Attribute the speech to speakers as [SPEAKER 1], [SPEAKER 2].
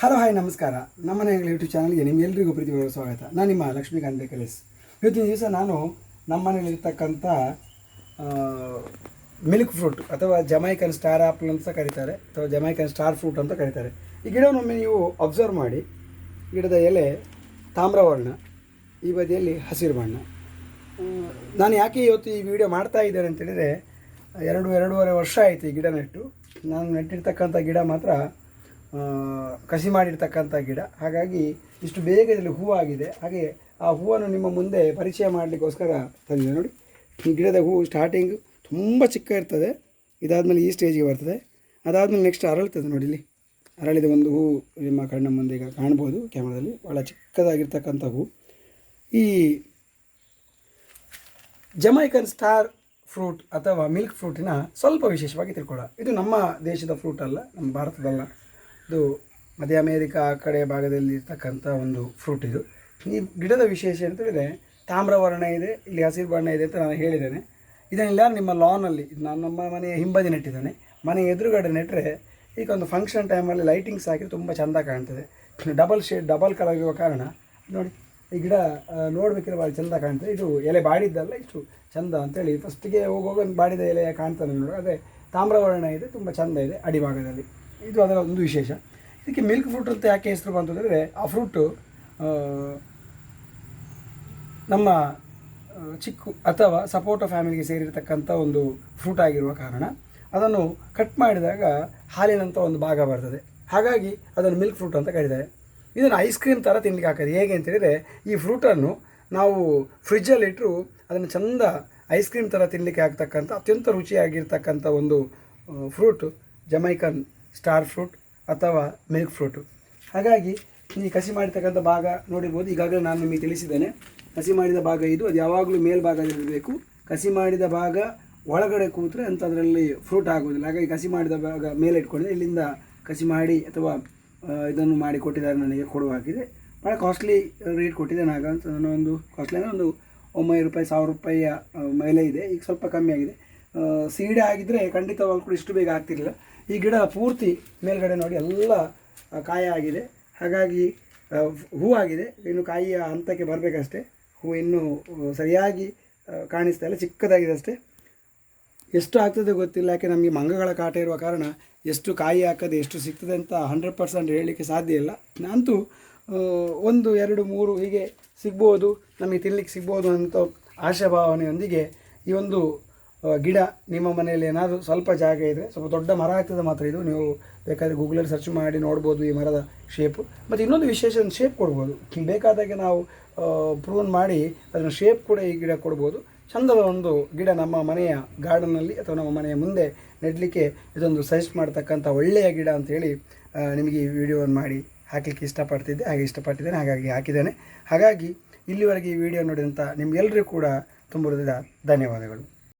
[SPEAKER 1] Hello hi ನಮಸ್ಕಾರ. ನಮ್ಮನೆ YouTube ಚಾನಲ್ಗೆ ನಿಮ್ಗೆಲ್ಲರಿಗೂ ಪ್ರೀತಿಪೂರ್ವಕ ಸ್ವಾಗತ. ನಾನು ನಿಮ್ಮ ಲಕ್ಷ್ಮೀಕಾಂತ್ ಬೇಕಲೇಸ್. ಇವತ್ತಿನ ದಿವಸ ನಾನು ನಮ್ಮನೇಲಿರ್ತಕ್ಕಂಥ ಮಿಲ್ಕ್ ಫ್ರೂಟ್ ಅಥವಾ ಜಮೈಕನ್ ಸ್ಟಾರ್ ಆ್ಯಪಲ್ ಅಂತ ಕರೀತಾರೆ, ಅಥವಾ ಜಮೈಕನ್ ಸ್ಟಾರ್ ಫ್ರೂಟ್ ಅಂತ ಕರೀತಾರೆ. ಈ ಗಿಡವನ್ನೊಮ್ಮೆ ನೀವು ಅಬ್ಸರ್ವ್ ಮಾಡಿ. ಗಿಡದ ಎಲೆ ತಾಮ್ರವರ್ಣ, ಈ ಬದಿಯಲ್ಲಿ ಹಸಿರು ಬಣ್ಣ. ನಾನು ಯಾಕೆ ಇವತ್ತು ಈ ವಿಡಿಯೋ ಮಾಡ್ತಾ ಇದ್ದೇನೆ ಅಂತೇಳಿದರೆ, ಎರಡೂವರೆ ವರ್ಷ ಆಯಿತು ಈ ಗಿಡ ನೆಟ್ಟು. ನಾನು ನೆಟ್ಟಿರ್ತಕ್ಕಂಥ ಗಿಡ ಮಾತ್ರ ಕಸಿ ಮಾಡಿರ್ತಕ್ಕಂಥ ಗಿಡ. ಹಾಗಾಗಿ ಇಷ್ಟು ಬೇಗ ಇದರಲ್ಲಿ ಹೂವಾಗಿದೆ. ಹಾಗೆ ಆ ಹೂವನ್ನು ನಿಮ್ಮ ಮುಂದೆ ಪರಿಚಯ ಮಾಡಲಿಕ್ಕೋಸ್ಕರ ತಂದಿದೆ. ನೋಡಿ, ಈ ಗಿಡದ ಹೂವು ಸ್ಟಾರ್ಟಿಂಗ್ ತುಂಬ ಚಿಕ್ಕ ಇರ್ತದೆ, ಇದಾದಮೇಲೆ ಈ ಸ್ಟೇಜಿಗೆ ಬರ್ತದೆ, ಅದಾದಮೇಲೆ ನೆಕ್ಸ್ಟ್ ಅರಳ್ತದೆ. ನೋಡಿ, ಇಲ್ಲಿ ಅರಳಿದ ಒಂದು ಹೂವು ನಿಮ್ಮ ಕಣ್ಣ ಮುಂದೆ ಈಗ ಕಾಣ್ಬೋದು ಕ್ಯಾಮ್ರಾದಲ್ಲಿ. ಭಾಳ ಚಿಕ್ಕದಾಗಿರ್ತಕ್ಕಂಥ ಹೂವು. ಈ ಜಮೈಕನ್ ಸ್ಟಾರ್ ಫ್ರೂಟ್ ಅಥವಾ ಮಿಲ್ಕ್ ಫ್ರೂಟಿನ ಸ್ವಲ್ಪ ವಿಶೇಷವಾಗಿ ತಿಳ್ಕೊಳ್ಳೋಣ. ಇದು ನಮ್ಮ ದೇಶದ ಫ್ರೂಟ್ ಅಲ್ಲ, ನಮ್ಮ ಭಾರತದಲ್ಲ. ಇದು ಮಧ್ಯ ಅಮೇರಿಕಾ ಆ ಕಡೆ ಭಾಗದಲ್ಲಿ ಇರ್ತಕ್ಕಂಥ ಒಂದು ಫ್ರೂಟ್. ಇದು ಈ ಗಿಡದ ವಿಶೇಷ ಅಂತೇಳಿದರೆ ತಾಮ್ರವರ್ಣ ಇದೆ, ಇಲ್ಲಿ ಹಸಿರು ಬಣ್ಣ ಇದೆ ಅಂತ ನಾನು ಹೇಳಿದ್ದೇನೆ. ಇದನ್ನೆಲ್ಲ ನಿಮ್ಮ ಲಾನಲ್ಲಿ, ನಾನು ನಮ್ಮ ಮನೆಯ ಹಿಂಬದಿ ನೆಟ್ಟಿದ್ದೇನೆ. ಮನೆ ಎದುರುಗಡೆ ನೆಟ್ಟರೆ ಈಗ ಒಂದು ಫಂಕ್ಷನ್ ಟೈಮಲ್ಲಿ ಲೈಟಿಂಗ್ಸ್ ಹಾಕಿ ತುಂಬ ಚೆಂದ ಕಾಣ್ತದೆ. ಡಬಲ್ ಕಲರ್ ಇರುವ ಕಾರಣ ನೋಡಿ, ಈ ಗಿಡ ನೋಡಬೇಕಿದ್ರೆ ಭಾಳ ಚೆಂದ ಕಾಣ್ತದೆ. ಇದು ಎಲೆ ಬಾಡಿದ್ದಲ್ಲ, ಇಷ್ಟು ಚೆಂದ ಅಂತೇಳಿ ಫಸ್ಟಿಗೆ ಹೋಗುವಾಗ ಬಾಡಿದ ಎಲೆ ಕಾಣ್ತದೆ ನೋಡಿ. ಅದೇ ತಾಮ್ರವರ್ಣ ಇದೆ, ತುಂಬ ಚೆಂದ ಇದೆ ಅಡಿಭಾಗದಲ್ಲಿ. ಇದು ಅದರ ಒಂದು ವಿಶೇಷ. ಇದಕ್ಕೆ ಮಿಲ್ಕ್ ಫ್ರೂಟ್ ಅಂತ ಯಾಕೆ ಹೆಸರು ಬಂತು ಅಂದರೆ, ಆ ಫ್ರೂಟು ನಮ್ಮ ಚಿಕ್ಕು ಅಥವಾ ಸಪೋಟೊ ಫ್ಯಾಮಿಲಿಗೆ ಸೇರಿರ್ತಕ್ಕಂಥ ಒಂದು ಫ್ರೂಟ್ ಆಗಿರುವ ಕಾರಣ ಅದನ್ನು ಕಟ್ ಮಾಡಿದಾಗ ಹಾಲಿನಂಥ ಒಂದು ಭಾಗ ಬರ್ತದೆ. ಹಾಗಾಗಿ ಅದನ್ನು ಮಿಲ್ಕ್ ಫ್ರೂಟ್ ಅಂತ ಕರೀತಾರೆ. ಇದನ್ನು ಐಸ್ ಕ್ರೀಮ್ ಥರ ತಿನ್ನಲಿಕ್ಕೆ ಹಾಕೋದು. ಹೇಗೆ ಅಂತೇಳಿದರೆ, ಈ ಫ್ರೂಟನ್ನು ನಾವು ಫ್ರಿಜ್ಜಲ್ಲಿಟ್ಟರು ಅದನ್ನು ಚೆಂದ ಐಸ್ ಕ್ರೀಮ್ ಥರ ತಿನ್ನಲಿಕ್ಕೆ ಆಗ್ತಕ್ಕಂಥ ಅತ್ಯಂತ ರುಚಿಯಾಗಿರ್ತಕ್ಕಂಥ ಒಂದು ಫ್ರೂಟು ಜಮೈಕನ್ ಸ್ಟಾರ್ ಫ್ರೂಟ್ ಅಥವಾ ಮಿಲ್ಕ್ ಫ್ರೂಟು. ಹಾಗಾಗಿ ಈ ಕಸಿ ಮಾಡಿರ್ತಕ್ಕಂಥ ಭಾಗ ನೋಡಿರ್ಬೋದು. ಈಗಾಗಲೇ ನಾನು ನಿಮಗೆ ತಿಳಿಸಿದ್ದೇನೆ, ಕಸಿ ಮಾಡಿದ ಭಾಗ ಇದು. ಅದು ಯಾವಾಗಲೂ ಮೇಲ್ಭಾಗದಲ್ಲಿರಬೇಕು. ಕಸಿ ಮಾಡಿದ ಭಾಗ ಒಳಗಡೆ ಕೂತ್ರೆ ಅಂತ ಅದರಲ್ಲಿ ಫ್ರೂಟ್ ಆಗೋದಿಲ್ಲ. ಹಾಗಾಗಿ ಕಸಿ ಮಾಡಿದ ಭಾಗ ಮೇಲೆ ಇಟ್ಕೊಂಡಿದೆ. ಇಲ್ಲಿಂದ ಕಸಿ ಮಾಡಿ ಅಥವಾ ಇದನ್ನು ಮಾಡಿ ಕೊಟ್ಟಿದ್ದಾರೆ, ನನಗೆ ಕೊಡುವಾಗಿದೆ. ಭಾಳ ಕಾಸ್ಟ್ಲಿ ರೇಟ್ ಕೊಟ್ಟಿದ್ದೇನೆ. ಆಗ ಅಂತ ನಾನು ಒಂದು ಕಾಸ್ಟ್ಲಿ ಅಂದರೆ ಒಂದು 900 ರೂಪಾಯಿ 1000 ರೂಪಾಯಿಯ ಮೇಲೆ ಇದೆ. ಈಗ ಸ್ವಲ್ಪ ಕಮ್ಮಿ ಆಗಿದೆ. ಸೀಡೆ ಆಗಿದ್ದರೆ ಖಂಡಿತವಾಗ್ಲೂ ಕೂಡ ಇಷ್ಟು ಬೇಗ ಆಗ್ತಿರಲಿಲ್ಲ. ಈ ಗಿಡ ಪೂರ್ತಿ ಮೇಲ್ಗಡೆ ನೋಡಿ ಎಲ್ಲ ಕಾಯಿ ಆಗಿದೆ. ಹಾಗಾಗಿ ಹೂವಾಗಿದೆ, ಇನ್ನು ಕಾಯಿಯ ಹಂತಕ್ಕೆ ಬರಬೇಕಷ್ಟೇ. ಹೂ ಇನ್ನೂ ಸರಿಯಾಗಿ ಕಾಣಿಸ್ತಾ ಇಲ್ಲ, ಚಿಕ್ಕದಾಗಿದೆ ಅಷ್ಟೇ. ಎಷ್ಟು ಆಗ್ತದೆ ಗೊತ್ತಿಲ್ಲ, ಯಾಕೆ ನಮಗೆ ಮಂಗಗಳ ಕಾಟ ಇರುವ ಕಾರಣ ಎಷ್ಟು ಕಾಯಿ ಹಾಕದೆ ಎಷ್ಟು ಸಿಗ್ತದೆ ಅಂತ 100% ಹೇಳಲಿಕ್ಕೆ ಸಾಧ್ಯ ಇಲ್ಲ. ಅಂತೂ 1, 2, 3 ಹೀಗೆ ಸಿಗ್ಬೋದು, ನಮಗೆ ತಿನ್ನಲಿಕ್ಕೆ ಸಿಗ್ಬೋದು ಅಂತ ಆಶಾಭಾವನೆಯೊಂದಿಗೆ ಈ ಒಂದು ಗಿಡ ನಿಮ್ಮ ಮನೆಯಲ್ಲಿ ಏನಾದರೂ ಸ್ವಲ್ಪ ಜಾಗ ಇದ್ದರೆ, ಸ್ವಲ್ಪ ದೊಡ್ಡ ಮರ ಆಗ್ತದೆ ಮಾತ್ರ ಇದು. ನೀವು ಬೇಕಾದರೆ ಗೂಗಲಲ್ಲಿ ಸರ್ಚ್ ಮಾಡಿ ನೋಡ್ಬೋದು ಈ ಮರದ ಶೇಪು. ಮತ್ತು ಇನ್ನೊಂದು ವಿಶೇಷ ಶೇಪ್ ಕೊಡ್ಬೋದು. ಬೇಕಾದಾಗೆ ನಾವು ಪ್ರೂನ್ ಮಾಡಿ ಅದನ್ನು ಶೇಪ್ ಕೂಡ ಈ ಗಿಡ ಕೊಡ್ಬೋದು. ಚಂದದ ಒಂದು ಗಿಡ ನಮ್ಮ ಮನೆಯ ಗಾರ್ಡನ್ನಲ್ಲಿ ಅಥವಾ ನಮ್ಮ ಮನೆಯ ಮುಂದೆ ನೆಡಲಿಕ್ಕೆ ಇದೊಂದು ಸಜೆಸ್ಟ್ ಮಾಡ್ತಕ್ಕಂಥ ಒಳ್ಳೆಯ ಗಿಡ ಅಂಥೇಳಿ ನಿಮಗೆ ಈ ವಿಡಿಯೋವನ್ನು ಮಾಡಿ ಹಾಕಲಿಕ್ಕೆ ಇಷ್ಟಪಟ್ಟಿದ್ದೇನೆ. ಹಾಗಾಗಿ ಹಾಕಿದ್ದೇನೆ. ಹಾಗಾಗಿ ಇಲ್ಲಿವರೆಗೆ ಈ ವಿಡಿಯೋ ನೋಡಿದಂಥ ನಿಮಗೆಲ್ಲರಿಗೂ ಕೂಡ ತುಂಬ ಹೃದಯದ ಧನ್ಯವಾದಗಳು.